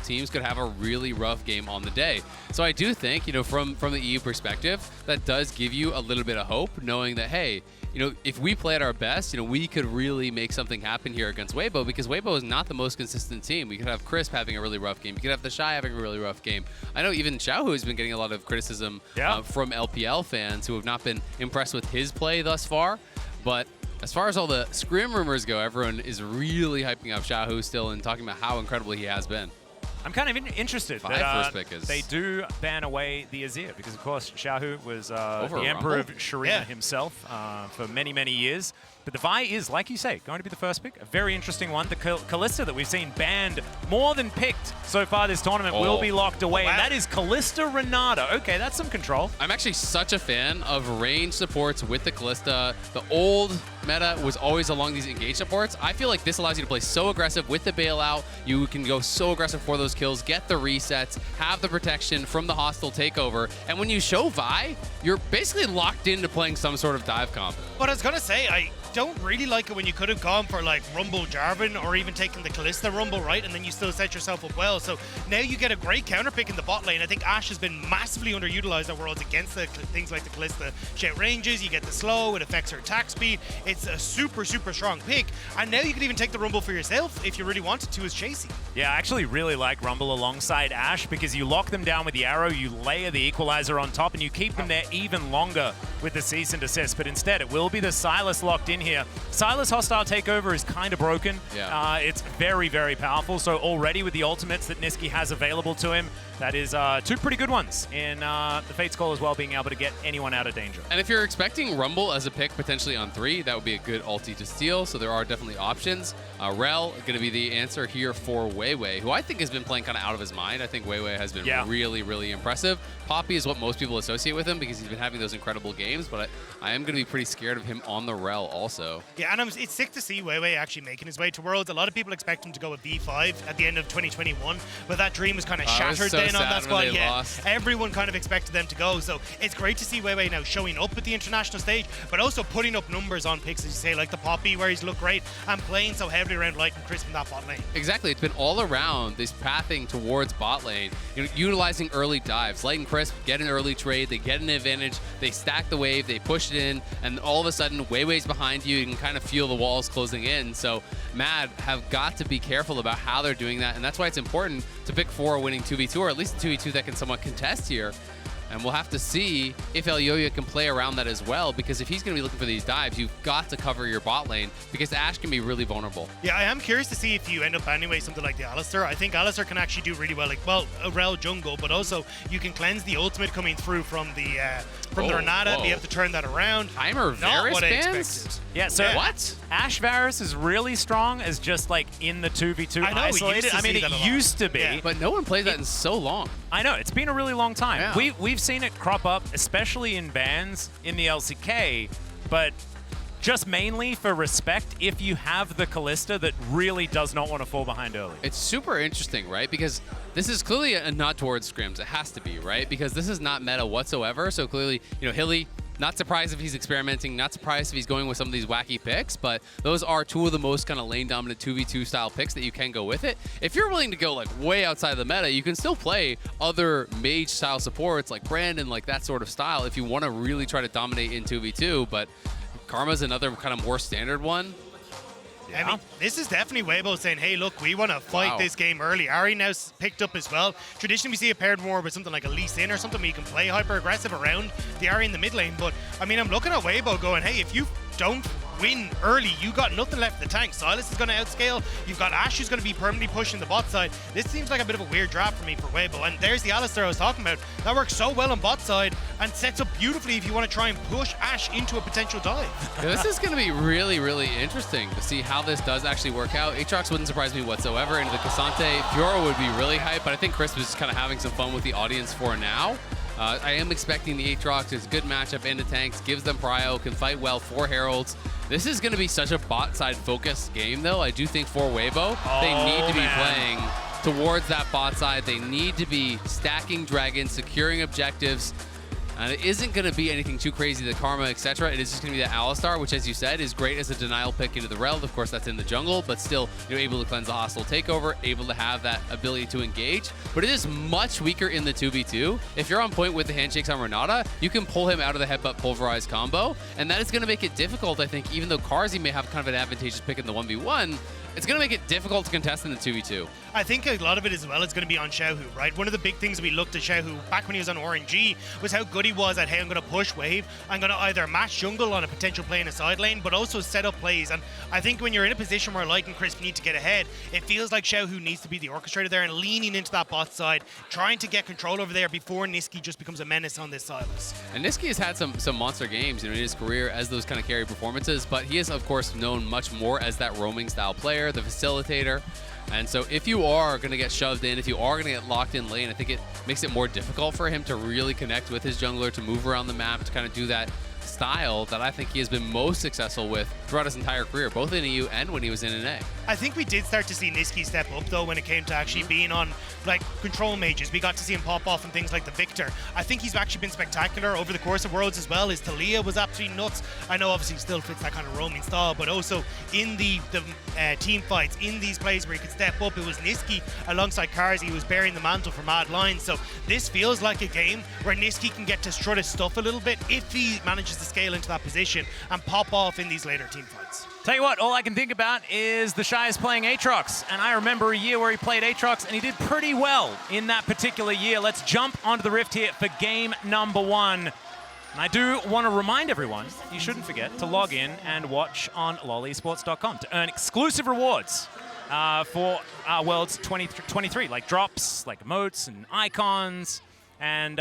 both teams could have a really rough game on the day. So I do think, you know, from the EU perspective, that does give you a little bit of hope, knowing that, hey, you know, if we play at our best, you know, we could really make something happen here against Weibo, because Weibo is not the most consistent team. We could have Crisp having a really rough game. You could have TheShy having a really rough game. I know even Xiaohu has been getting a lot of criticism from LPL fans who have not been impressed with his play thus far. But as far as all the scrim rumors go, everyone is really hyping up Xiaohu still and talking about how incredible he has been. I'm kind of interested that they do ban away the Azir, because, of course, Xiaohu was the Emperor of Sharina himself for many, many years. But the Vi is, like you say, going to be the first pick. A very interesting one. The Kalista that we've seen banned more than picked so far this tournament will be locked away. And that is Kalista Renata. Okay, that's some control. I'm actually such a fan of range supports with the Kalista. The old meta was always along these engage supports. I feel like this allows you to play so aggressive with the bailout. You can go so aggressive for those kills, get the resets, have the protection from the hostile takeover. And when you show Vi, you're basically locked into playing some sort of dive comp. But I was going to say, I don't really like it when you could have gone for like Rumble Jarvan or even taken the Kalista Rumble, right? And then you still set yourself up well. So now you get a great counter pick in the bot lane. I think Ashe has been massively underutilized at Worlds against the things like the Kalista. She outranges, you get the slow, it affects her attack speed. It's a super, super strong pick. And now you can even take the Rumble for yourself if you really wanted to as Chasy. Yeah, I actually really like Rumble alongside Ashe, because you lock them down with the arrow, you layer the equalizer on top, and you keep them there even longer with the cease and desist. But instead, it will be the Sylas locked in here. Sylas hostile takeover is kind of broken. Yeah. It's very, very powerful. So already with the ultimates that Nisqy has available to him, that is two pretty good ones in the Fate's Call as well, being able to get anyone out of danger. And if you're expecting Rumble as a pick potentially on 3, that would be a good ulti to steal. So there are definitely options. Rell going to be the answer here for weiwei, who I think has been playing kind of out of his mind. I think weiwei has been really, really impressive. Poppy is what most people associate with him because he's been having those incredible games, but I am going to be pretty scared of him on the Rell also. Yeah, and it's sick to see weiwei actually making his way to Worlds. A lot of people expect him to go with B5 at the end of 2021, but that dream was kind of shattered then on that squad. Lost. Everyone kind of expected them to go, so it's great to see weiwei now showing up at the international stage, but also putting up numbers on picks, as you say, like the Poppy, where he's looked great, and playing so heavily around Light and Crisp in that bot lane. Exactly, it's been all around this pathing towards bot lane, you know, utilizing early dives. Light and Crisp get an early trade, they get an advantage, they stack the wave, they push it in, and all of a sudden, weiwei's behind you. You can kind of feel the walls closing in. So Mad have got to be careful about how they're doing that, and that's why it's important to pick 4 winning 2v2, or at least a 2v2 that can somewhat contest here. And we'll have to see if Elyoya can play around that as well, because if he's going to be looking for these dives, you've got to cover your bot lane, because Ashe can be really vulnerable. Yeah, I am curious to see if you end up anyway something like the Alistar. I think Alistar can actually do really well, like, well, a Rell jungle, but also you can cleanse the ultimate coming through from the Renata, be able to turn that around. Timer Varus bans? Yeah, so what? Ashe Varus is really strong as just like in the 2v2 isolated. I mean, it used to be. But no one played that in so long. I know, it's been a really long time. Yeah. We've seen it crop up, especially in bans in the LCK, but just mainly for respect if you have the Kalista that really does not want to fall behind early. It's super interesting, right? Because this is clearly a nod towards scrims. It has to be, right? Because this is not meta whatsoever. So clearly, you know, Hilly, not surprised if he's experimenting, not surprised if he's going with some of these wacky picks, but those are 2 of the most kind of lane dominant 2v2 style picks that you can go with it. If you're willing to go like way outside the meta, you can still play other mage style supports like Brandon, like that sort of style if you want to really try to dominate in 2v2, but Karma's another kind of more standard one. I mean, this is definitely Weibo saying, hey, look, we want to fight this game early. Ahri now picked up as well. Traditionally, we see it paired more with something like a Hylissang or something where you can play hyper-aggressive around the Ahri in the mid lane. But, I mean, I'm looking at Weibo going, hey, if you don't win early, you got nothing left in the tank. Sylas is going to outscale. You've got Ashe who's going to be permanently pushing the bot side. This seems like a bit of a weird draft for me for Weibo. And there's the Alistar I was talking about. That works so well on bot side and sets up beautifully if you want to try and push Ashe into a potential dive. Yeah, this is going to be really, really interesting to see how this does actually work out. Aatrox wouldn't surprise me whatsoever. Into the Ksante, Fiora would be really hype, but I think Chris was just kind of having some fun with the audience for now. I am expecting the Aatrox. It's a good matchup into tanks, gives them prio, can fight well for Heralds. This is going to be such a bot side focused game though. I do think for Weibo, they need to be playing towards that bot side. They need to be stacking dragons, securing objectives. And it isn't going to be anything too crazy, the Karma, etc. It is just going to be that Alistar, which, as you said, is great as a denial pick into the Rell. Of course, that's in the jungle, but still, able to cleanse the hostile takeover, able to have that ability to engage. But it is much weaker in the 2v2. If you're on point with the handshakes on Renata, you can pull him out of the headbutt pulverize combo, and that is going to make it difficult, I think, even though Carzzy may have kind of an advantageous pick in the 1v1, it's going to make it difficult to contest in the 2v2. I think a lot of it as well is going to be on Xiaohu, right? One of the big things we looked at Xiaohu back when he was on RNG was how good he was at, hey, I'm going to push wave. I'm going to either match jungle on a potential play in a side lane, but also set up plays. And I think when you're in a position where Light and Crisp need to get ahead, it feels like Xiaohu needs to be the orchestrator there and leaning into that bot side, trying to get control over there before Nisqy just becomes a menace on this Sylas. And Nisqy has had some monster games, in his career as those kind of carry performances, but he is, of course, known much more as that roaming style player, the facilitator. And so if you are going to get shoved in, if you are going to get locked in lane, I think it makes it more difficult for him to really connect with his jungler, to move around the map, to kind of do that style that I think he has been most successful with throughout his entire career, both in EU and when he was in NA. I think we did start to see Nisqy step up, though, when it came to actually being on, like, control mages. We got to see him pop off and things like the Victor. I think he's actually been spectacular over the course of Worlds as well. His Talia was absolutely nuts. I know, obviously, he still fits that kind of roaming style, but also in the team fights, in these plays where he could step up, it was Nisqy alongside Carzzy who was bearing the mantle for Mad Lions. So this feels like a game where Nisqy can get to strut his stuff a little bit if he manages to scale into that position and pop off in these later team fights. Tell you what, all I can think about is TheShy is playing Aatrox, and I remember a year where he played Aatrox, and he did pretty well in that particular year. Let's jump onto the Rift here for game number 1. And I do want to remind everyone, you shouldn't forget to log in and watch on lolesports.com to earn exclusive rewards for our Worlds 2023, like drops, like emotes and icons, and,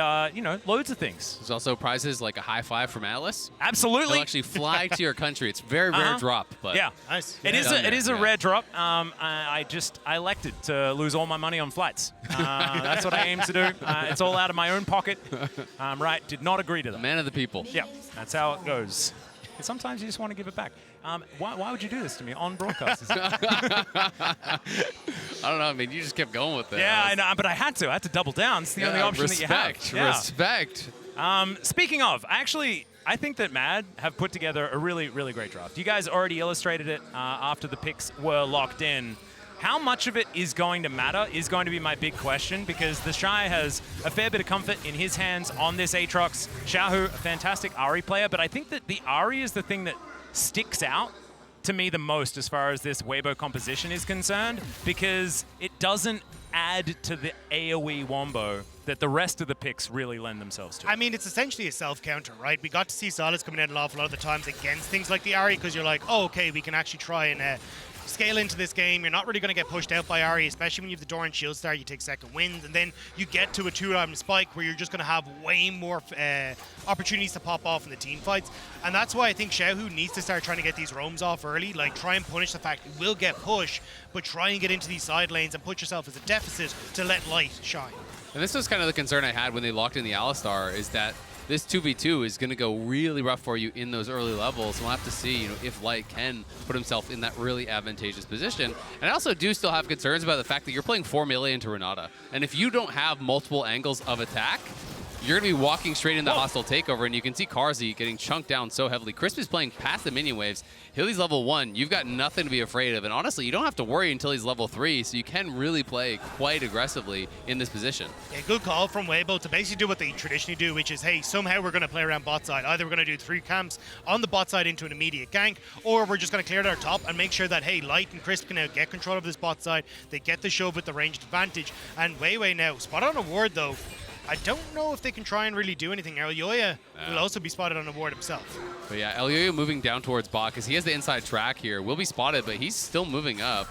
loads of things. There's also prizes like a high five from Atlus. Absolutely. They'll actually fly to your country. It's a very rare drop. But yeah. Nice. It is a rare drop. I elected to lose all my money on flights. That's what I aim to do. It's all out of my own pocket. Right, did not agree to that. Man of the people. Yeah, that's how it goes. Sometimes you just want to give it back. Why would you do this to me on broadcast? I don't know. I mean, you just kept going with it. Yeah, I know, but I had to double down. It's the only option that you have. Respect. Speaking of, actually, I think that Mad have put together a really, really great draft. You guys already illustrated it after the picks were locked in. How much of it is going to matter is going to be my big question, because TheShy has a fair bit of comfort in his hands on this Aatrox. Xiaohu, a fantastic Ahri player, but I think that the Ahri is the thing that sticks out to me the most as far as this Weibo composition is concerned, because it doesn't add to the AoE wombo that the rest of the picks really lend themselves to. I mean, it's essentially a self-counter, right? We got to see Sylas coming out an awful lot of the times against things like the Ahri, because you're like, oh, okay, we can actually try and scale into this game. You're not really going to get pushed out by Ahri, especially when you have the Doran Shield Star, you take second wins, and then you get to a 2-item spike where you're just going to have way more opportunities to pop off in the team fights. And that's why I think Xiaohu needs to start trying to get these roams off early, like try and punish the fact you will get pushed, but try and get into these side lanes and put yourself as a deficit to let light shine. And this was kind of the concern I had when they locked in the Alistar, is that this 2v2 is going to go really rough for you in those early levels. We'll have to see, if Light can put himself in that really advantageous position. And I also do still have concerns about the fact that you're playing 4 melee into Renata. And if you don't have multiple angles of attack, you're going to be walking straight into hostile takeover, and you can see Carzzy getting chunked down so heavily. Crisp is playing past the minion waves. Hilly's level 1. You've got nothing to be afraid of. And honestly, you don't have to worry until he's level 3, so you can really play quite aggressively in this position. Yeah, good call from Weibo to basically do what they traditionally do, which is, hey, somehow we're going to play around bot side. Either we're going to do 3 camps on the bot side into an immediate gank, or we're just going to clear their top and make sure that, hey, Light and Crisp can now get control of this bot side. They get the shove with the ranged advantage. And weiwei now, spot on a ward, though. I don't know if they can try and really do anything. Elyoya will also be spotted on a ward himself. But yeah, Elyoya moving down towards bot, because he has the inside track here. Will be spotted, but he's still moving up.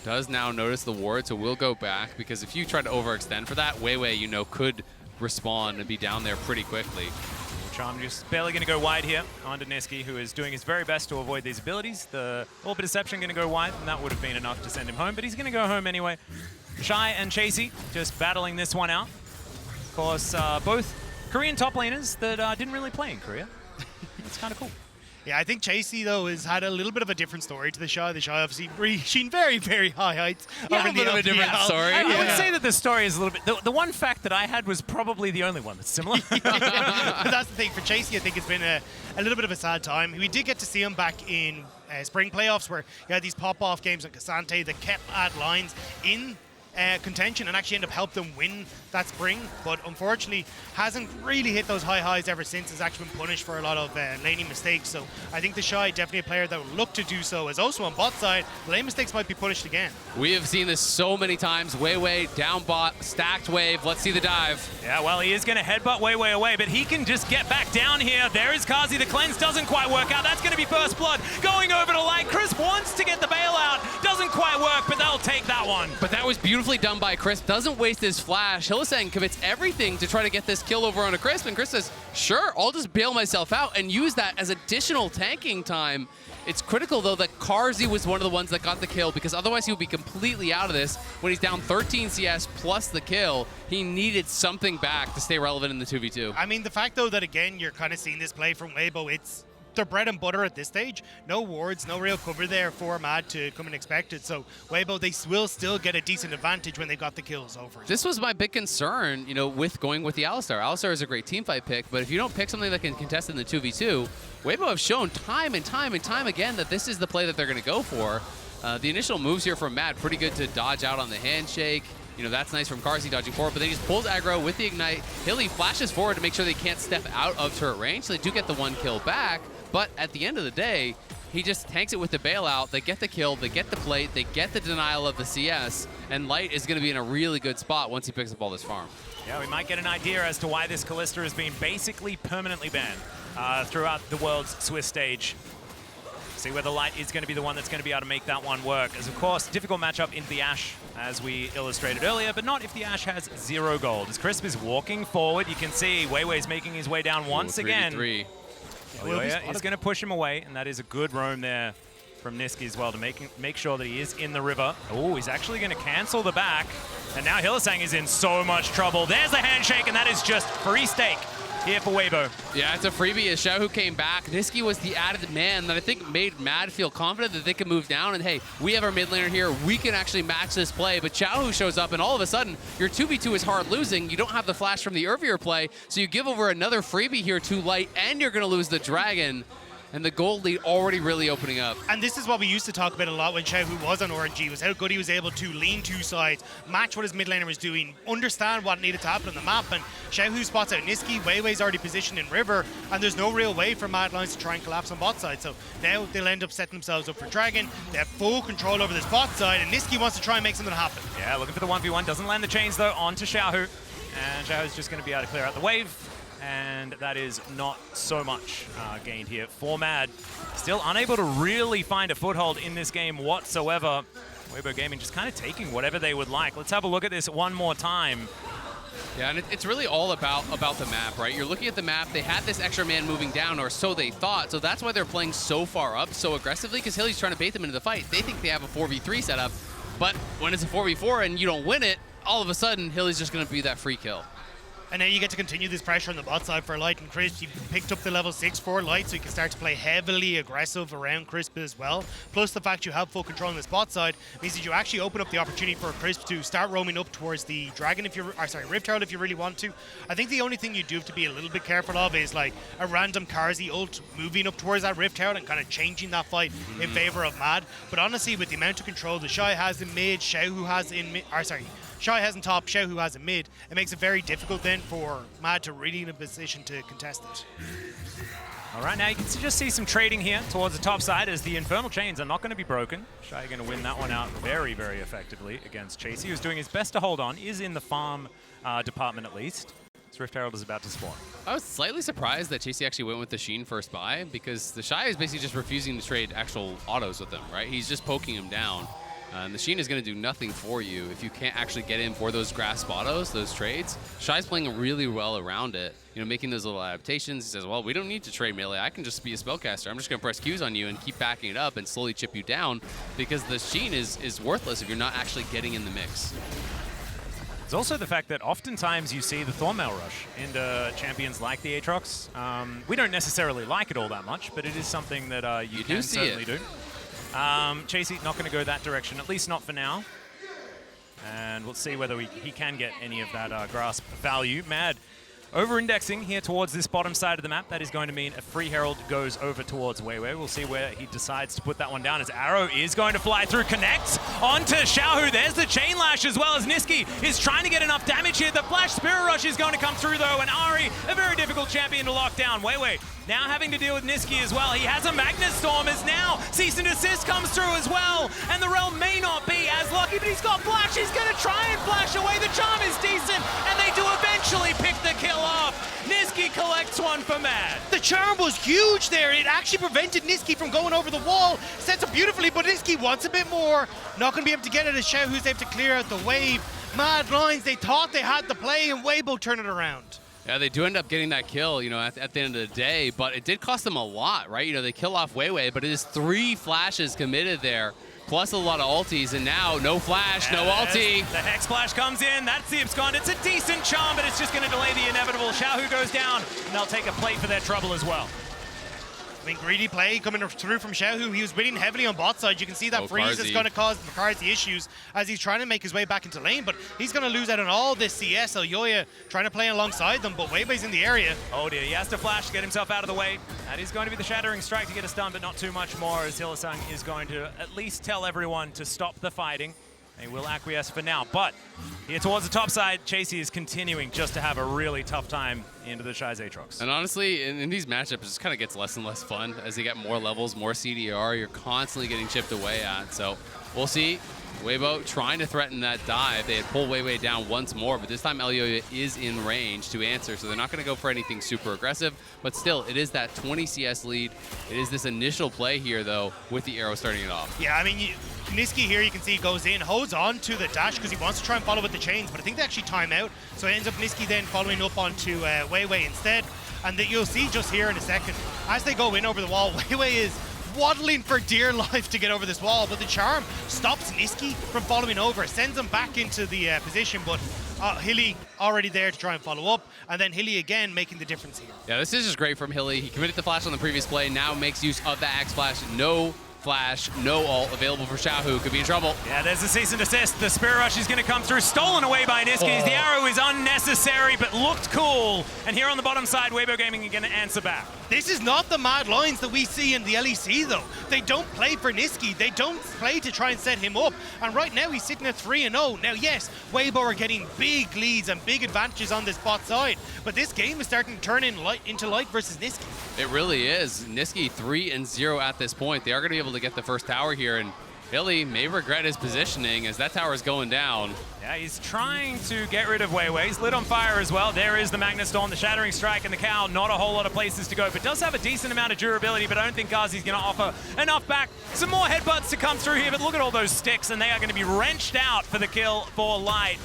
Does now notice the ward, so will go back, because if you try to overextend for that, weiwei, could respawn and be down there pretty quickly. Charm just barely going to go wide here onto Nisqy, who is doing his very best to avoid these abilities. The Orbit Deception going to go wide, and that would have been enough to send him home, but he's going to go home anyway. TheShy and Chasy just battling this one out. Of course, both Korean top laners that didn't really play in Korea. That's kind of cool. Yeah, I think Chasy, though, has had a little bit of a different story to TheShy. TheShy obviously reaching very, very high heights. Yeah, a little bit different story. I would say that the story is a little bit... The one fact that I had was probably the only one that's similar. But that's the thing. For Chasy, I think it's been a little bit of a sad time. We did get to see him back in spring playoffs where he had these pop-off games like Ksante that kept Mad Lions in contention and actually end up helping them win that spring, but unfortunately hasn't really hit those high highs ever since. Has actually been punished for a lot of laning mistakes. So I think TheShy, definitely a player that will look to do so. As also on bot side, lane mistakes might be punished again. We have seen this so many times. Weiwei down bot, stacked wave. Let's see the dive. Yeah, well, he is going to headbutt Weiwei away, but he can just get back down here. There is Carzzy. The cleanse doesn't quite work out. That's going to be first blood. Going over to light. Chris wants to get the bailout. Doesn't quite work, but they'll take that one. But that was beautifully done by Chris. Doesn't waste his flash. Hylissang commits everything to try to get this kill over on a Chris, and Chris says, sure, I'll just bail myself out and use that as additional tanking time. It's critical, though, that Carzzy was one of the ones that got the kill, because otherwise he would be completely out of this. When he's down 13 CS plus the kill, he needed something back to stay relevant in the 2v2. I mean, the fact, though, that, again, you're kind of seeing this play from Weibo, it's their bread and butter at this stage. No wards, no real cover there for Mad to come and expect it. So Weibo, they will still get a decent advantage when they got the kills over. This was my big concern, you know, with going with the Alistar. Alistar is a great teamfight pick, but if you don't pick something that can contest in the 2v2, Weibo have shown time and time and time again that this is the play that they're going to go for. The initial moves here from Mad, pretty good to dodge out on the handshake. You know, that's nice from Carzzy dodging forward, but then he just pulls aggro with the Ignite. Hilly flashes forward to make sure they can't step out of turret range, so they do get the one kill back. But at the end of the day, he just tanks it with the bailout. They get the kill, they get the plate, they get the denial of the CS, and Light is going to be in a really good spot once he picks up all this farm. Yeah, we might get an idea as to why this Kalista has been basically permanently banned throughout the world's Swiss stage. See whether Light is going to be the one that's going to be able to make that one work. As of course, difficult matchup into the Ashe, as we illustrated earlier, but not if the Ashe has 0 gold. As Crisp is walking forward, you can see Weiwei's making his way down once again. 3v3. Elyoya is going to push him away, and that is a good roam there from Nisqy as well to make sure that he is in the river. Oh, he's actually going to cancel the back, and now Hylissang is in so much trouble. There's the handshake, and that is just free stake here for Weibo. Yeah, it's a freebie as Xiaohu came back. Nisqy was the added man that I think made Mad feel confident that they could move down and, hey, we have our mid laner here. We can actually match this play. But Xiaohu shows up, and all of a sudden, your 2v2 is hard losing. You don't have the flash from the earlier play, so you give over another freebie here to Light, and you're going to lose the Dragon. And the gold lead already really opening up. And this is what we used to talk about a lot when Xiaohu was on RNG, was how good he was able to lean two sides, match what his mid laner was doing, understand what needed to happen on the map. And Xiaohu spots out Nisqy, Weiwei's already positioned in river, and there's no real way for Mad Lions to try and collapse on bot side. So now they'll end up setting themselves up for Dragon. They have full control over this bot side, and Nisqy wants to try and make something happen. Yeah, looking for the 1v1. Doesn't land the chains, though, onto Xiaohu. And Xiaohu's just going to be able to clear out the wave. And that is not so much gained here for Mad. Still unable to really find a foothold in this game whatsoever. Weibo Gaming just kind of taking whatever they would like. Let's have a look at this one more time. Yeah, and it's really all about the map, right? You're looking at the map. They had this extra man moving down, or so they thought. So that's why they're playing so far up, so aggressively, because Hilly's trying to bait them into the fight. They think they have a 4v3 setup, but when it's a 4v4 and you don't win it, all of a sudden, Hilly's just going to be that free kill. And now you get to continue this pressure on the bot side for Light and Crisp. You picked up the level 6 for Light, so you can start to play heavily aggressive around Crisp as well. Plus the fact you have full control on this bot side means that you actually open up the opportunity for Crisp to start roaming up towards the Dragon if you're, Rift Herald if you really want to. I think the only thing you do have to be a little bit careful of is like a random Carzzy ult moving up towards that Rift Herald and kind of changing that fight in favor of Mad. But honestly, with the amount of control TheShy has in mid, Xiaohu has in mid, Shy has in top, Xiaohu has in mid. It makes it very difficult then for Mad to really in a position to contest it. All right, now you can just see some trading here towards the top side as the Infernal Chains are not going to be broken. Shy going to win that one out very, very effectively against Chasy, who's doing his best to hold on, is in the farm department at least. This Rift Herald is about to spawn. I was slightly surprised that Chasy actually went with the Sheen first buy, because TheShy is basically just refusing to trade actual autos with him, right? He's just poking him down. And the Sheen is going to do nothing for you if you can't actually get in for those grasp autos, those trades. Shy's playing really well around it, you know, making those little adaptations. He says, well, we don't need to trade melee. I can just be a spellcaster. I'm just going to press Qs on you and keep backing it up and slowly chip you down, because the Sheen is worthless if you're not actually getting in the mix. It's also the fact that oftentimes you see the Thornmail rush into champions like the Aatrox. We don't necessarily like it all that much, but it is something that you can certainly do. Chasy not going to go that direction, at least not for now. And we'll see whether he can get any of that grasp value. Mad over-indexing here towards this bottom side of the map. That is going to mean a free herald goes over towards weiwei. We'll see where he decides to put that one down, as arrow is going to fly through, connects onto Xiaohu. There's the chain lash, as well as Nisqy is trying to get enough damage here. The flash spirit rush is going to come through though, and Ahri, a very difficult champion to lock down. weiwei now having to deal with Nisqy as well. He has a Magnet Storm, as now cease and desist comes through as well, and the Rell may not be as lucky, but he's got flash. He's going to try and flash away. The charm is decent, and they do eventually pick the kill off. Nisqy collects one for Mad. The charm was huge there. It actually prevented Nisqy from going over the wall. Sets up beautifully, but Nisqy wants a bit more. Not going to be able to get it as Xiaohu's able to clear out the wave. Mad Lions, they thought they had the play, and Weibo turned it around. Yeah, they do end up getting that kill, you know, at the end of the day, but it did cost them a lot, right? You know, they kill off weiwei, but it is 3 flashes committed there, plus a lot of ultis, and now no flash, no ulti. The Hex Splash comes in, that's the abscond. It's a decent charm, but it's just going to delay the inevitable. Xiaohu goes down, and they'll take a plate for their trouble as well. I mean, greedy play coming through from Xiaohu. He was winning heavily on bot side. You can see that freeze is going to cause Carzzy issues as he's trying to make his way back into lane, but he's going to lose out on all this CS. Elyoya trying to play alongside them, but weiwei's in the area. Oh dear, he has to flash to get himself out of the way. That is going to be the Shattering Strike to get a stun, but not too much more, as Hylissang is going to at least tell everyone to stop the fighting. They will acquiesce for now, but here towards the top side, Chasy is continuing just to have a really tough time into the Shy's Aatrox. And honestly, in these matchups, it just kind of gets less and less fun as you get more levels, more CDR. You're constantly getting chipped away at. So we'll see. Weibo trying to threaten that dive. They had pulled weiwei down once more, but this time Elyoya is in range to answer, so they're not going to go for anything super aggressive, but still, it is that 20 CS lead. It is this initial play here, though, with the arrow starting it off. Yeah, I mean, Nisqy here, you can see, goes in, holds on to the dash because he wants to try and follow with the chains, but I think they actually time out, so it ends up Nisqy then following up onto weiwei instead, and that you'll see just here in a second, as they go in over the wall, weiwei is waddling for dear life to get over this wall, but the charm stops Nisqy from following over, sends him back into the position, but Hilly already there to try and follow up, and then Hilly again making the difference here. Yeah, this is just great from Hilly. He committed the flash on the previous play, now makes use of the Axe Flash. No flash, no ult available for Xiaohu. Could be in trouble. Yeah, there's the cease and desist. The Spirit Rush is going to come through, stolen away by Nisqy. The arrow is unnecessary, but looked cool. And here on the bottom side, Weibo Gaming are going to answer back. This is not the Mad Lions that we see in the LEC, though. They don't play for Nisqy. They don't play to try and set him up. And right now, he's sitting at 3-0. Now, yes, Weibo are getting big leads and big advantages on this bot side, but this game is starting to turn into light versus Nisqy. It really is. Nisqy 3-0 at this point. They are going to be able to get the first tower here, and Hilly may regret his positioning as that tower is going down. Yeah, he's trying to get rid of weiwei. He's lit on fire as well. There is the Magnet Storm, the Shattering Strike, and the Cow. Not a whole lot of places to go, but does have a decent amount of durability, but I don't think Carzzy's going to offer enough back. Some more headbutts to come through here, but look at all those sticks, and they are going to be wrenched out for the kill for Light.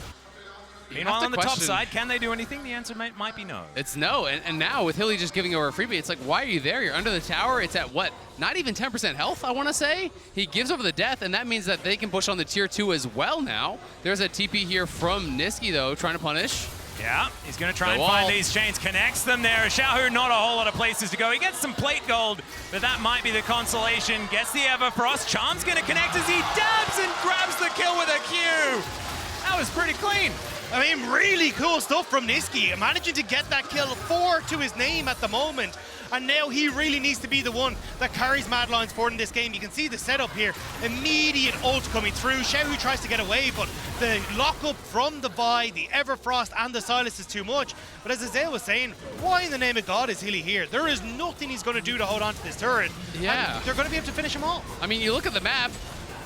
Meanwhile, on the top side, can they do anything? The answer might be no. It's no, and now with Hilly just giving over a freebie, it's like, why are you there? You're under the tower. It's at what? Not even 10% health, I want to say. He gives over the death, and that means that they can push on the tier 2 as well now. There's a TP here from Nisqy, though, trying to punish. Yeah, he's going to try and find these chains, connects them there. Xiaohu, not a whole lot of places to go. He gets some plate gold, but that might be the consolation. Gets the Everfrost. Charm's going to connect as he dabs and grabs the kill with a Q. That was pretty clean. I mean, really cool stuff from Nisqy, managing to get that kill 4 to his name at the moment. And now he really needs to be the one that carries Mad Lions forward in this game. You can see the setup here. Immediate ult coming through. Xiaohu tries to get away, but the lockup from the Vi, the Everfrost, and the Sylas is too much. But as Azael was saying, why in the name of God is Hilly here? There is nothing he's going to do to hold on to this turret. Yeah. And they're going to be able to finish him off. I mean, you look at the map.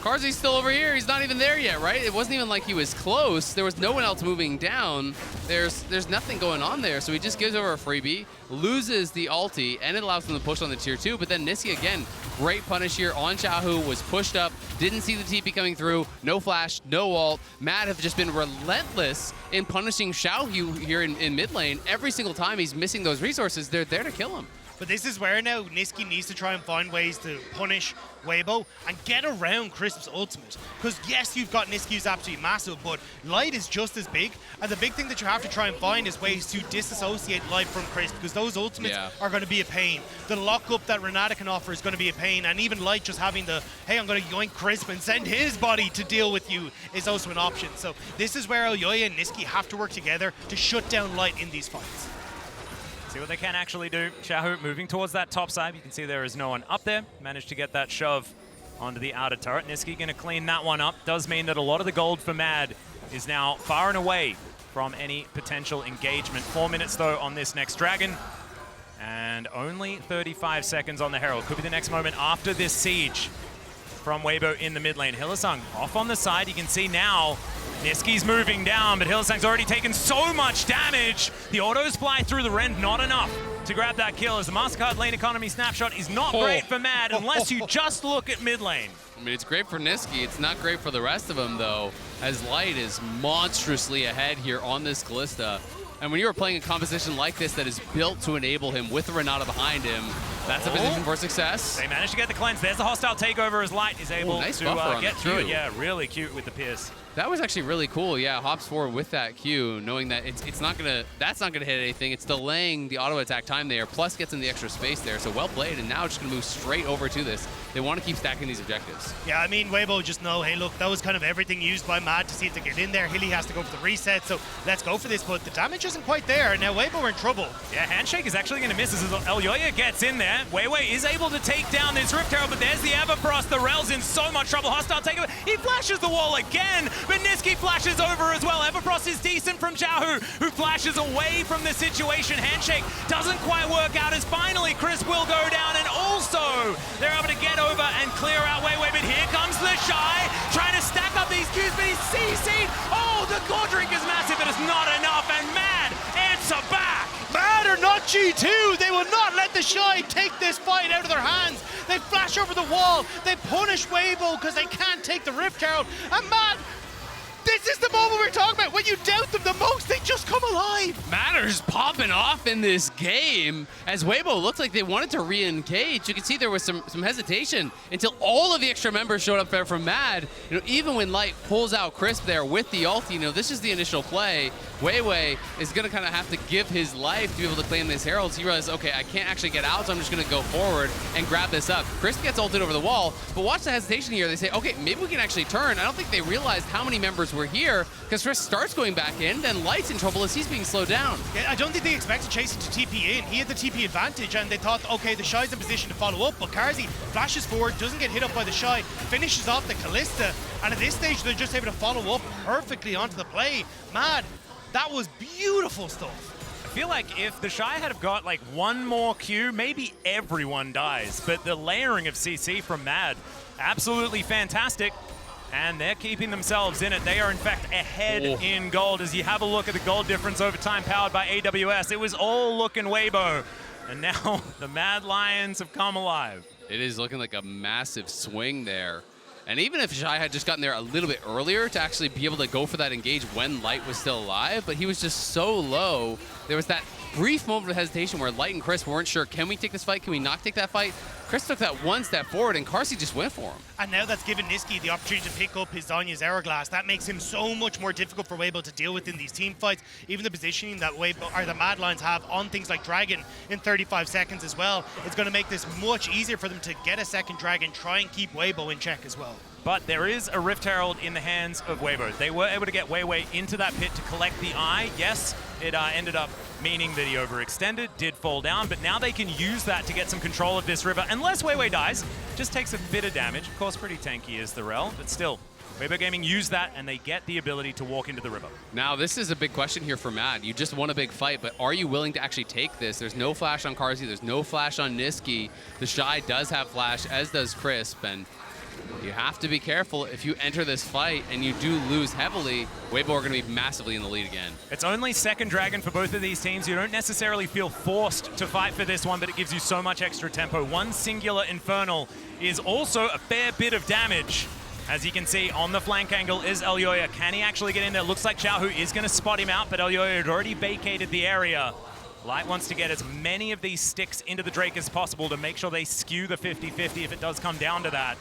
Carzzy's still over here. He's not even there yet, right? It wasn't even like he was close. There was no one else moving down. There's nothing going on there. So he just gives over a freebie, loses the ulti, and it allows him to push on the tier 2. But then Nisqy, again, great punish here on Xiaohu, was pushed up, didn't see the TP coming through, no flash, no ult. Mad have just been relentless in punishing Xiaohu here in mid lane. Every single time he's missing those resources, they're there to kill him. But this is where now Nisqy needs to try and find ways to punish Weibo and get around Crisp's ultimate. Because yes, you've got Nisqy who's absolutely massive, but Light is just as big. And the big thing that you have to try and find is ways to disassociate Light from Crisp, because those ultimates are going to be a pain. The lockup that Renata can offer is going to be a pain, and even Light just having the, hey, I'm going to yoink Crisp and send his body to deal with you is also an option. So this is where Elyoya and Nisqy have to work together to shut down Light in these fights. See what they can actually do. Xiaohu moving towards that top side. You can see there is no one up there. Managed to get that shove onto the outer turret. Nisqy going to clean that one up. Does mean that a lot of the gold for Mad is now far and away from any potential engagement. 4 minutes, though, on this next Dragon. And only 35 seconds on the Herald. Could be the next moment after this siege from Weibo in the mid lane. Hylissang off on the side. You can see now Nisqy's moving down, but Hylissang's already taken so much damage. The autos fly through the rend, not enough to grab that kill, as the MasterCard lane economy snapshot is not great for Mad unless you just look at mid lane. I mean, it's great for Nisqy. It's not great for the rest of them, though, as Light is monstrously ahead here on this Kalista. And when you are playing a composition like this that is built to enable him with the Renata behind him, that's a position for success. They managed to get the cleanse. There's the hostile takeover as Light is able to get through it. Yeah, really cute with the pierce. That was actually really cool. Yeah, hops forward with that Q, knowing that that's not gonna hit anything. It's delaying the auto attack time there, plus gets in the extra space there. So well played, and now just gonna move straight over to this. They want to keep stacking these objectives. Yeah, I mean, Weibo just know, hey, look, that was kind of everything used by Mad to see if they get in there. Hilly has to go for the reset, so let's go for this. But the damage isn't quite there. Now Weibo are in trouble. Yeah, Handshake is actually gonna miss as Elyoya gets in there. Weiwei is able to take down this Rift Herald, but there's the Everfrost. The Rell's in so much trouble. Hostile takeover. He flashes the wall again, but Nisqy flashes over as well. Everfrost is decent from Xiaohu, who flashes away from the situation. Handshake doesn't quite work out, as finally Chris will go down, and also they're able to get over and clear out Weiwei, but here comes TheShy, trying to stack up these Qs, but he's CC'd. Oh, the core drink is massive, but it's not enough, and Mad answer back. Mad are not G2. They will not let TheShy take this fight out of their hands. They flash over the wall. They punish Weibo because they can't take the Rift Herald. And Mad, this is the moment we're talking about. When you doubt them the most, they just come alive. Matter's popping off in this game as Weibo looked like they wanted to re-engage. You can see there was some hesitation until all of the extra members showed up there from Mad. You know, even when Light pulls out Crisp there with the ult, you know, this is the initial play. Weiwei is going to kind of have to give his life to be able to claim this Herald. He realizes, okay, I can't actually get out, so I'm just going to go forward and grab this up. Crisp gets ulted over the wall, but watch the hesitation here. They say, okay, maybe we can actually turn. I don't think they realized how many members were here, because Chris starts going back in, then Light's in trouble as he's being slowed down. Yeah, I don't think they expected Chasy to TP in. He had the TP advantage, and they thought, okay, TheShy's in position to follow up, but Carzzy flashes forward, doesn't get hit up by TheShy, finishes off the Kalista, and at this stage, they're just able to follow up perfectly onto the play. Mad, that was beautiful stuff. I feel like if TheShy had have got like one more Q, maybe everyone dies, but the layering of CC from Mad, absolutely fantastic. And they're keeping themselves in it. They are, in fact, ahead in gold. As you have a look at the gold difference over time powered by AWS, it was all looking Weibo. And now the Mad Lions have come alive. It is looking like a massive swing there. And even if TheShy had just gotten there a little bit earlier to actually be able to go for that engage when Light was still alive, but he was just so low, there was that brief moment of hesitation where Light and Chris weren't sure, can we take this fight, can we not take that fight? Chris took that one step forward, and Carzzy just went for him. And now that's given Nisqy the opportunity to pick up his Zanya's Hourglass. That makes him so much more difficult for Weibo to deal with in these team fights. Even the positioning that Weibo, or the Mad Lions have on things like Dragon in 35 seconds as well, it's going to make this much easier for them to get a second Dragon, try and keep Weibo in check as well. But there is a Rift Herald in the hands of Weibo. They were able to get Weiwei into that pit to collect the eye. Yes, it ended up meaning that he overextended, did fall down, but now they can use that to get some control of this river. Unless Weiwei dies, just takes a bit of damage. Of course, pretty tanky is the Rell, but still, Weibo Gaming use that, and they get the ability to walk into the river. Now, this is a big question here for Mad. You just won a big fight, but are you willing to actually take this? There's no flash on Carzzy, there's no flash on Nisqy. TheShy does have flash, as does Crisp, and you have to be careful. If you enter this fight and you do lose heavily, Weibo are going to be massively in the lead again. It's only second Dragon for both of these teams. You don't necessarily feel forced to fight for this one, but it gives you so much extra tempo. One singular Infernal is also a fair bit of damage. As you can see, on the flank angle is Elyoya. Can he actually get in there? Looks like Xiaohu is going to spot him out, but Elyoya had already vacated the area. Light wants to get as many of these sticks into the Drake as possible to make sure they skew the 50-50 if it does come down to that.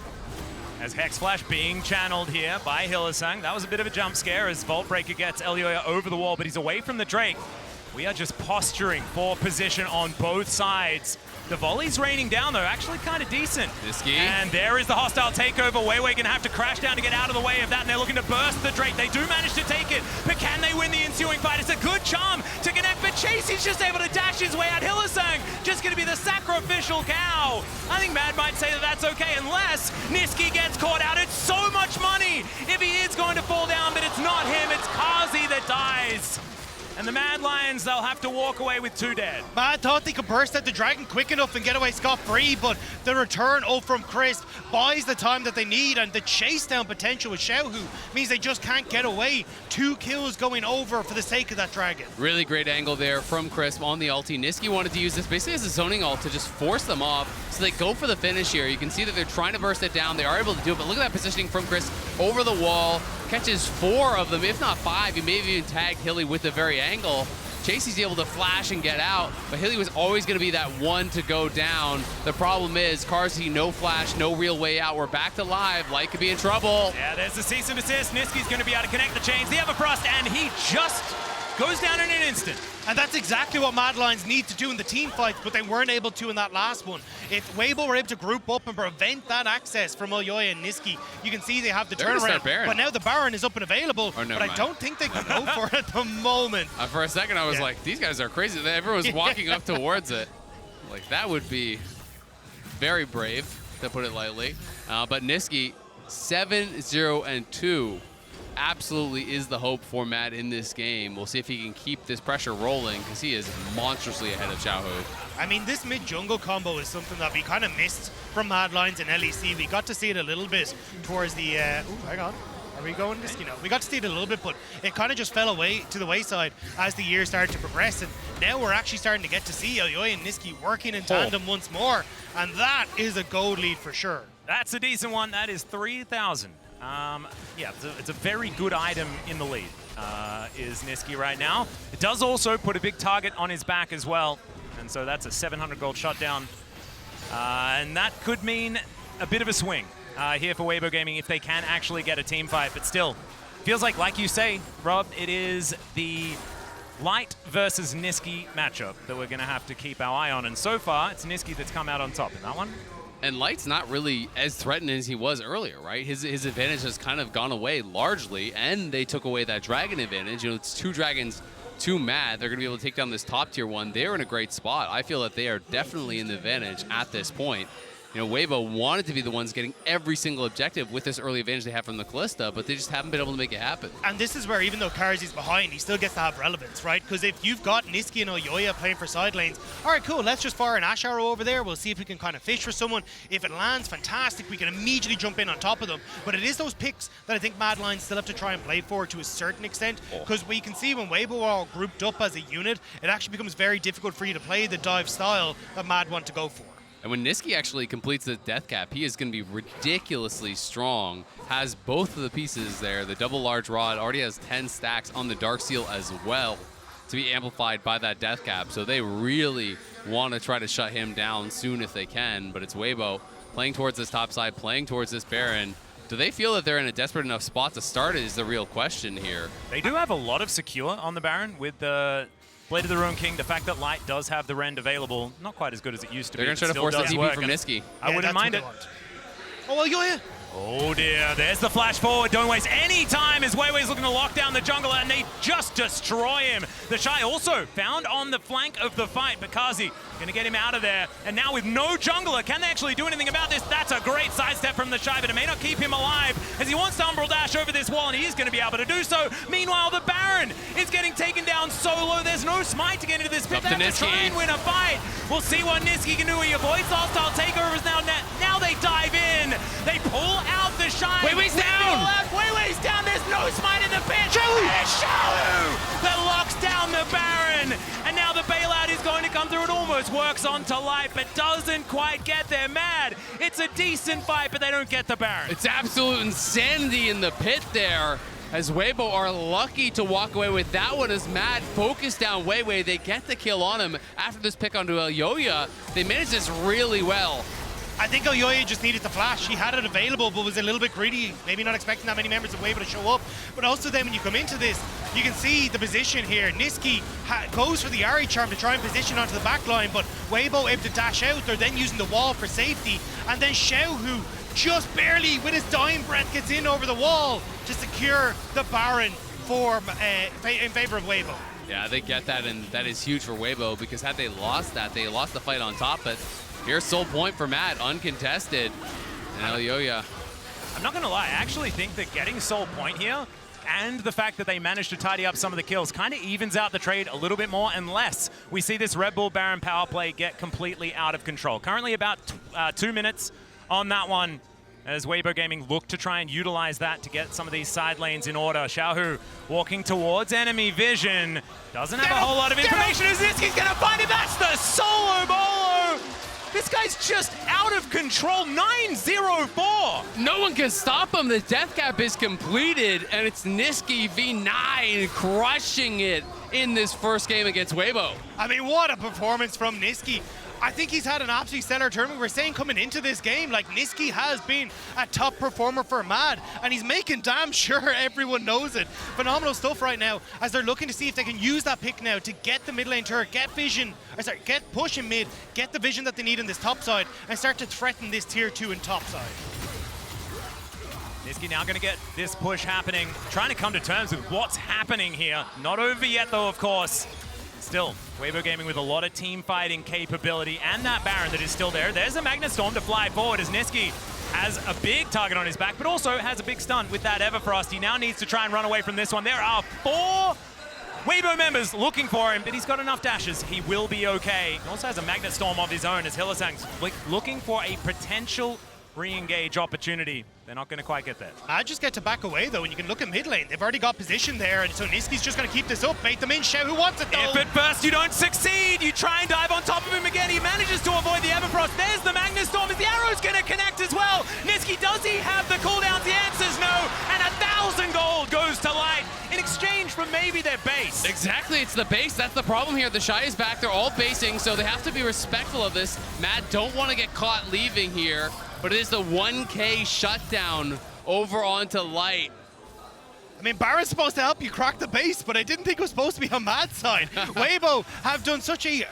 As Hex Flash being channeled here by Hylissang. That was a bit of a jump scare as Vault Breaker gets Elyoya over the wall, but he's away from the Drake. We are just posturing for position on both sides. The volley's raining down, though, actually kind of decent. Nisqy. And there is the hostile takeover. weiwei gonna have to crash down to get out of the way of that, and they're looking to burst the Drake. They do manage to take it, but can they win the ensuing fight? It's a good charm to connect, but Chasy's just able to dash his way out. Hylissang just gonna be the sacrificial cow. I think Mad might say that that's okay, unless Nisqy gets caught out. It's so much money if he is going to fall down, but it's not him, it's Carzzy that dies. And the Mad Lions, they'll have to walk away with 2 dead. Mad thought they could burst out the Dragon quick enough and get away scot-free, but the return from Crisp buys the time that they need, and the chase down potential with Xiaohu means they just can't get away. 2 kills going over for the sake of that Dragon. Really great angle there from Crisp on the ulti. Nisqy wanted to use this basically as a zoning ult to just force them off, so they go for the finish here. You can see that they're trying to burst it down. They are able to do it, but look at that positioning from Crisp over the wall. Catches 4 of them, if not 5. He may have even tagged Hilly with the very angle. Chasy's able to flash and get out, but Hilly was always going to be that one to go down. The problem is, Carzzy, no flash, no real way out. We're back to live. Light could be in trouble. Yeah, there's the cease and desist. Nisqy's going to be able to connect the chains. The Everfrost, and he just goes down in an instant. And that's exactly what Mad Lions need to do in the team fights, but they weren't able to in that last one. If Weibo were able to group up and prevent that access from Elyoya and Nisqy, you can see they have the turnaround. But now the Baron is up and available, but I don't think they can go for it at the moment. For a second, I was like, these guys are crazy. Everyone's walking up towards it. Like, that would be very brave, to put it lightly. But Nisqy, 7-0-2. Absolutely is the hope for Mad in this game. We'll see if he can keep this pressure rolling, because he is monstrously ahead of Xiaohu. I mean, this mid-jungle combo is something that we kind of missed from Mad Lions and LEC. We got to see it a little bit towards the... hang on. Are we going this? You know, we got to see it a little bit, but it kind of just fell away to the wayside as the year started to progress. And now we're actually starting to get to see Elyoya and Nisqy working in tandem once more. And that is a gold lead for sure. That's a decent one. That is 3,000. Yeah, it's a very good item in the lead, is Nisqy right now. It does also put a big target on his back as well, and so that's a 700 gold shutdown. And that could mean a bit of a swing here for Weibo Gaming if they can actually get a team fight, but still, feels like you say, Rob, it is the Light versus Nisqy matchup that we're going to have to keep our eye on, and so far, it's Nisqy that's come out on top in that one. And Light's not really as threatening as he was earlier, right? His advantage has kind of gone away largely, and they took away that dragon advantage. You know, it's 2 dragons, 2 Mad. They're going to be able to take down this top tier one. They're in a great spot. I feel that they are definitely in the advantage at this point. You know, Weibo wanted to be the ones getting every single objective with this early advantage they have from the Kalista, but they just haven't been able to make it happen. And this is where, even though Carzzy's behind, he still gets to have relevance, right? Because if you've got Nisqy and Elyoya playing for side lanes, all right, cool, let's just fire an Ashe arrow over there. We'll see if we can kind of fish for someone. If it lands, fantastic, we can immediately jump in on top of them. But it is those picks that I think Mad Lions still have to try and play for to a certain extent, because we can see when Weibo are all grouped up as a unit, it actually becomes very difficult for you to play the dive style that Mad want to go for. And when Nisqy actually completes the death cap, he is going to be ridiculously strong. Has both of the pieces there. The double large rod already has 10 stacks on the Dark Seal as well to be amplified by that death cap. So they really want to try to shut him down soon if they can. But it's Weibo playing towards this top side, playing towards this Baron. Do they feel that they're in a desperate enough spot to start is the real question here. They do have a lot of secure on the Baron with the Blade of the Ruin King. The fact that Light does have the Rend available, not quite as good as it used to be. They're going to try to force the TP from Nisqy. I wouldn't mind it. Oh, Elyoya! Oh dear, there's the flash forward. Don't waste any time as weiwei's looking to lock down the jungle, and they just destroy him. TheShy also found on the flank of the fight, but Carzzy gonna get him out of there. And now with no jungler, can they actually do anything about this? That's a great sidestep from TheShy, but it may not keep him alive as he wants to Umbral Dash over this wall, and he is gonna be able to do so. Meanwhile, the Baron is getting taken down solo. There's no smite to get into this pit. They have to try and win a fight. We'll see what Nisqy can do. He avoids hostile takeovers now. Now they dive in. They pull out TheShy. weiwei's down! weiwei's down. There's no smite in the pit. Xiaohu that locks down the Baron. And now the bailout is going to come through. It almost works onto Light, but doesn't quite get there. Mad. It's a decent fight, but they don't get the Baron. It's absolute insanity in the pit there. as Weibo are lucky to walk away with that one as Mad focused down weiwei. They get the kill on him after this pick onto Elyoya. They managed this really well. I think Elyoya just needed the flash. He had it available, but was a little bit greedy, maybe not expecting that many members of Weibo to show up. But also then when you come into this, you can see the position here. Nisqy goes for the Ahri charm to try and position onto the back line, but Weibo able to dash out. They're then using the wall for safety. And then Xiaohu just barely, with his dying breath, gets in over the wall to secure the Baron for in favor of Weibo. Yeah, they get that, and that is huge for Weibo, because had they lost that, they lost the fight on top. But here's sole point for Mad, uncontested. And Elyoya. I'm not going to lie, I actually think that getting sole point here and the fact that they managed to tidy up some of the kills kind of evens out the trade a little bit more, unless we see this Red Bull Baron power play get completely out of control. Currently about 2 minutes on that one, as Weibo Gaming look to try and utilize that to get some of these side lanes in order. Xiaohu walking towards enemy vision. Doesn't have a whole lot of information. Is Nisqy's going to find it? That's the solo bolo! This guy's just out of control, 9-0-4. No one can stop him. The death cap is completed, and it's Nisqy v9 crushing it in this first game against Weibo. I mean, what a performance from Nisqy. I think he's had an absolutely stellar tournament. We're saying coming into this game, like, Nisqy has been a top performer for Mad, and he's making damn sure everyone knows it. Phenomenal stuff right now, as they're looking to see if they can use that pick now to get the mid lane turret, get vision, get push in mid, get the vision that they need in this top side, and start to threaten this tier 2 and top side. Nisqy now going to get this push happening, trying to come to terms with what's happening here. Not over yet, though, of course. Still, Weibo Gaming with a lot of team fighting capability, and that Baron that is still there. There's a Magnet Storm to fly forward as Nisqy has a big target on his back, but also has a big stun with that Everfrost. He now needs to try and run away from this one. There are 4 Weibo members looking for him, but he's got enough dashes. He will be okay. He also has a Magnet Storm of his own as Hylissang's looking for a potential re-engage opportunity. They're not going to quite get there. I just get to back away, though, and you can look at mid lane. They've already got position there, and so Nisqy's just going to keep this up, bait them in. Xiaohu wants it, though. If at first you don't succeed, you try and dive on top of him again. He manages to avoid the Everfrost. There's the Magnet Storm. Is the arrow's going to connect as well? Nisqy, does he have the cooldowns? The answer's no. And 1,000 gold goes to Light in exchange for maybe their base. Exactly, it's the base. That's the problem here. TheShy is back. They're all basing, so they have to be respectful of this. Mad don't want to get caught leaving here, but it is the 1K shutdown over onto Light. I mean, Baron's supposed to help you crack the base, but I didn't think it was supposed to be on Mad's side. Weibo have done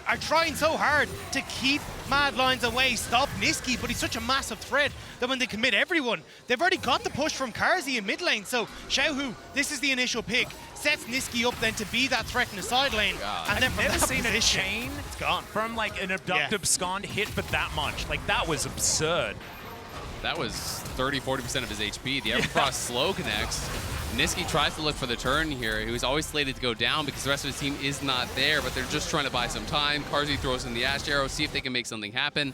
are trying so hard to keep Mad Lions away, stop Nisqy, but he's such a massive threat that when they commit everyone, they've already got the push from Carzzy in mid lane. So Xiaohu, this is the initial pick, sets Nisqy up then to be that threat in the side lane. And then from I've never that seen position, a chain it's gone. from like an abductive scond hit for that much. Like, that was absurd. That was 30-40% of his HP. The Everfrost slow connects. Nisqy tries to look for the turn here. He was always slated to go down because the rest of his team is not there, but they're just trying to buy some time. Carzzy throws in the Ashe arrow, see if they can make something happen.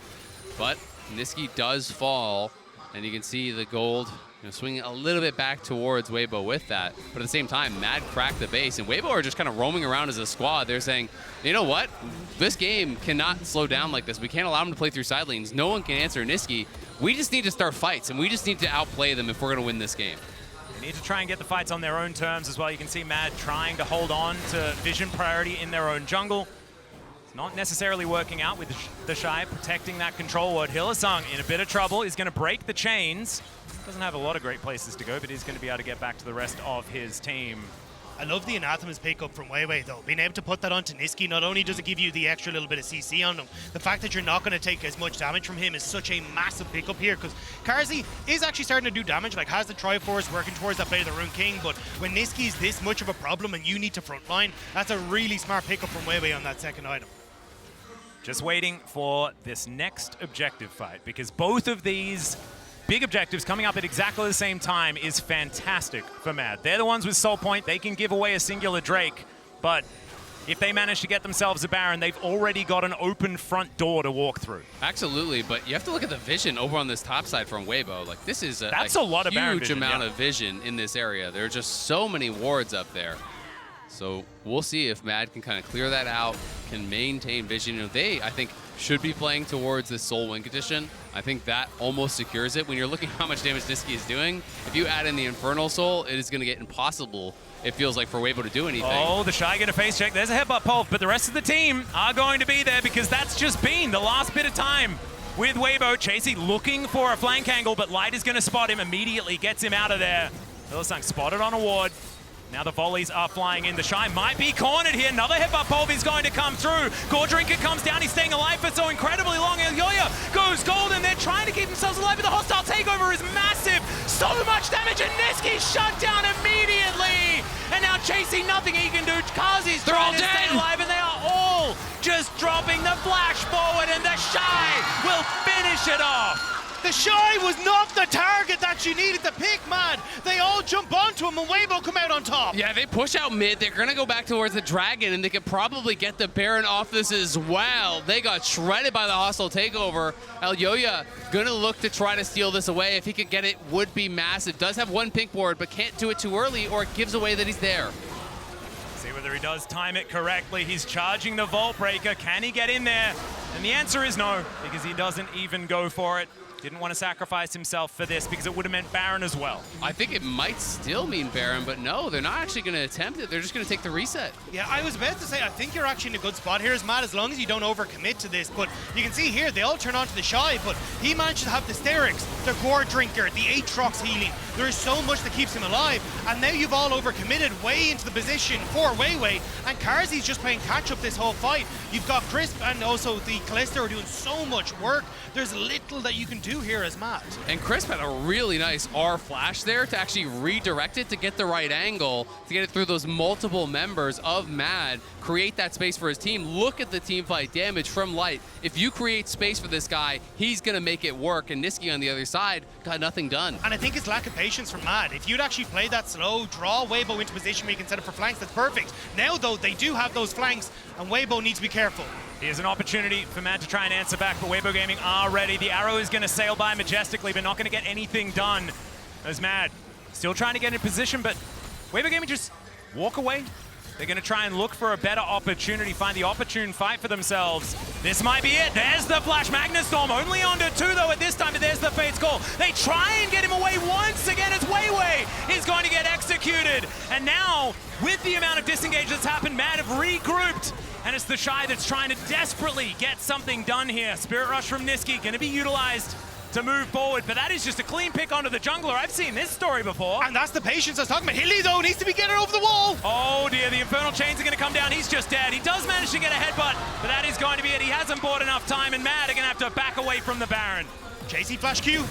But Nisqy does fall, and you can see the gold swinging a little bit back towards Weibo with that. But at the same time, Mad cracked the base, and Weibo are just kind of roaming around as a squad. They're saying, you know what? This game cannot slow down like this. We can't allow them to play through side lanes. No one can answer Nisqy. We just need to start fights, and we just need to outplay them if we're going to win this game. They need to try and get the fights on their own terms as well. You can see Mad trying to hold on to vision priority in their own jungle. It's not necessarily working out with TheShy protecting that control ward. Hylissang in a bit of trouble. He's going to break the chains. Doesn't have a lot of great places to go, but he's going to be able to get back to the rest of his team. I love the Anathema's pickup from weiwei, though. Being able to put that onto Nisqy, not only does it give you the extra little bit of CC on him, the fact that you're not going to take as much damage from him is such a massive pickup here, because Carzzy is actually starting to do damage, like has the Triforce working towards that Blade of the Rune King, but when Nisqy is this much of a problem and you need to frontline, that's a really smart pickup from weiwei on that second item. Just waiting for this next objective fight, because both of these big objectives coming up at exactly the same time is fantastic for Mad. They're the ones with Soul Point. They can give away a singular Drake, but if they manage to get themselves a Baron, they've already got an open front door to walk through. Absolutely, but you have to look at the vision over on this top side from Weibo. Like, this is a lot of Baron huge vision, amount of vision in this area. There are just so many wards up there. So we'll see if Mad can kind of clear that out. can maintain vision. You know, they, I think, should be playing towards this Soul Wing condition. I think that almost secures it. When you're looking how much damage Nisqy is doing, if you add in the Infernal Soul, it is going to get impossible, it feels like, for Weibo to do anything. Oh, TheShy get a face check. There's a headbutt pulse, but the rest of the team are going to be there because that's just been the last bit of time with Weibo. Chasy looking for a flank angle, but Light is going to spot him immediately, gets him out of there. Hylissang spotted on a ward. Now the volleys are flying in. TheShy might be cornered here. Another headbutt pulve is going to come through. Goredrinker comes down. He's staying alive for so incredibly long. Elyoya goes gold, and they're trying to keep themselves alive, but the hostile takeover is massive. So much damage, and Nisqy shut down immediately. And now Chasy, nothing he can do. Carzzy's trying to stay alive, and they are all just dropping the flash forward, and TheShy will finish it off. TheShy was not the target that you needed to pick, man. They all jump onto him and Weibo come out on top. Yeah, they push out mid. They're going to go back towards the Dragon, and they could probably get the Baron off this as well. They got shredded by the hostile takeover. Elyoya going to look to try to steal this away. If he could get it, would be massive. Does have one pink ward, but can't do it too early, or it gives away that he's there. See whether he does time it correctly. He's charging the Vault Breaker. Can he get in there? And the answer is no, because he doesn't even go for it. Didn't want to sacrifice himself for this because it would have meant Baron as well. I think it might still mean Baron, but no, they're not actually going to attempt it. They're just going to take the reset. Yeah, I was about to say, I think you're actually in a good spot here, Matt, as long as you don't overcommit to this. But you can see here, they all turn on to TheShy, but he managed to have the Sterix, the Goredrinker, the Aatrox healing. There is so much that keeps him alive. And now you've all overcommitted way into the position for weiwei, and Carzzy's just playing catch-up this whole fight. You've got Crisp and also the Kalista are doing so much work. There's little that you can do here as Matt. And Crisp had a really nice R flash there to actually redirect it to get the right angle, to get it through those multiple members of Mad, create that space for his team. Look at the team fight damage from Light. If you create space for this guy, he's going to make it work. And Nisqy on the other side got nothing done. And I think it's lack of patience from Mad. If you'd actually play that slow, draw Weibo into position where you can set up for flanks, that's perfect. Now, though, they do have those flanks, and Weibo needs to be careful. Here's an opportunity for Mad to try and answer back, but Weibo Gaming are ready. The arrow is going to sail by majestically, but not going to get anything done. As Mad still trying to get in position, but Weibo Gaming just walk away. They're going to try and look for a better opportunity, find the opportune fight for themselves. This might be it. There's the flash. Magnustorm only onto 2 though at this time, but there's the Fate's Call. They try and get him away once again as weiwei is going to get executed. And now, with the amount of disengage that's happened, Mad have regrouped. And it's TheShy that's trying to desperately get something done here. Spirit Rush from Nisqy going to be utilized to move forward, but that is just a clean pick onto the jungler. I've seen this story before. And that's the patience I was talking about. Hilly, though, needs to be getting over the wall. Oh, dear. The Infernal Chains are going to come down. He's just dead. He does manage to get a headbutt, but that is going to be it. He hasn't bought enough time, and Mad are going to have to back away from the Baron. Chasy flash Q.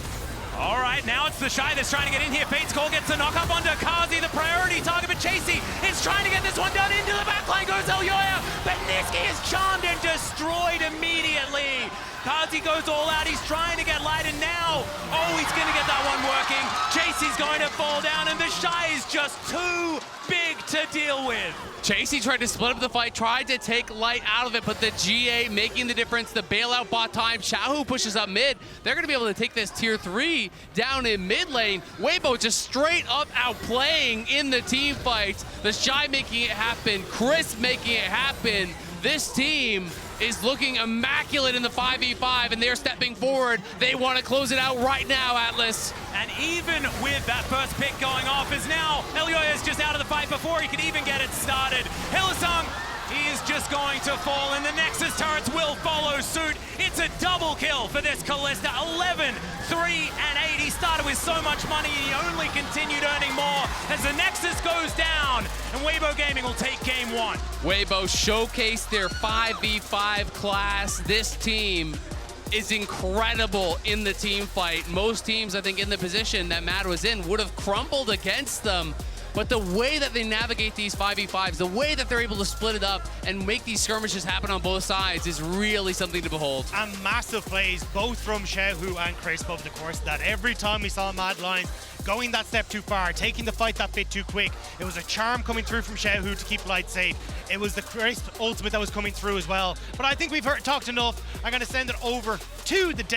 All right, now it's TheShy that's trying to get in here. Fate's Call gets a knock up onto Carzzy, the priority target, but Chasy is trying to get this one done. Into the backline goes Elyoya, but Nisqy is charmed and destroyed immediately. Carzzy goes all out. He's trying to get Light, and now, oh, he's going to get that one working. Chasy's going to fall down, and TheShy is just too big to deal with. Chasy tried to split up the fight, tried to take Light out of it, but the GA making the difference. The bailout bot time. Xiaohu pushes up mid. They're going to be able to take this tier 3 down in mid lane. Weibo just straight up outplaying in the team fight. TheShy making it happen. Chris making it happen. This team is looking immaculate in the 5v5, and they're stepping forward. They want to close it out right now, Atlus. And even with that first pick going off, is now Elyoya is just out of the fight before he could even get it started. Hylissang, he is just going to fall, and the Nexus turrets will follow suit. It's a double kill for this Kalista. 11, 3, and 8. He started with so much money, he only continued earning more as the Nexus goes down, and Weibo Gaming will take game 1. Weibo showcased their 5v5 class. This team is incredible in the team fight. Most teams, I think, in the position that Mad was in would have crumbled against them. But the way that they navigate these 5v5s, the way that they're able to split it up and make these skirmishes happen on both sides is really something to behold. And massive plays, both from Xiaohu and Crisp over the course of that. Every time we saw Mad Lions going that step too far, taking the fight that bit too quick, it was a charm coming through from Xiaohu to keep Light safe. It was the Crisp ultimate that was coming through as well. But I think we've talked enough. I'm going to send it over to the deck.